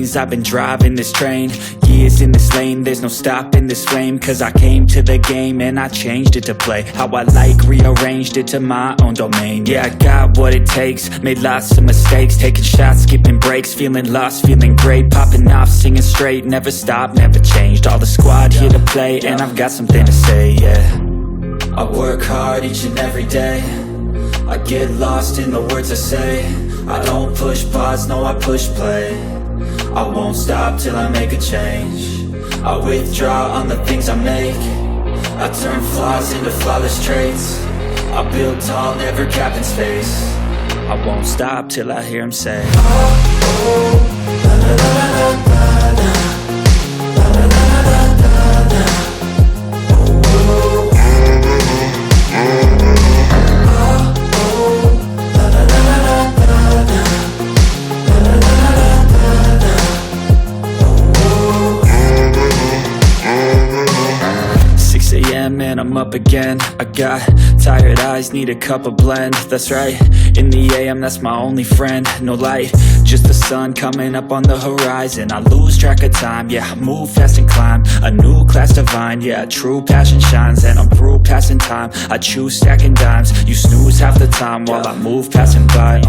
lanes. I've been driving this train, years in this lane. There's no stopping this flame, cause I came to the game and I changed it to play how I like, rearranged it to my own domain. Yeah, I got what it takes, made lots of mistakes, taking shots, skipping breaks, feeling lost, feeling great, popping off, singing straight, never stopped, never changed. All the squad here to play, and I've got something to say, yeah. I work hard each and every day, I get lost in the words I say. I don't push pause, no, I push play. I won't stop till I make a change. I withdraw on the things I make. I turn flaws into flawless traits. I build tall, never capped in space. I won't stop till I hear him say, oh, oh, la la la la la la. Man, I'm up again. I got tired eyes, need a cup of blend. That's right, in the AM, that's my only friend. No light, just the sun coming up on the horizon. I lose track of time, yeah, I move fast and climb a new class divine, yeah, true passion shines. And I'm through passing time, I choose stacking dimes. You snooze half the time while I move passing by.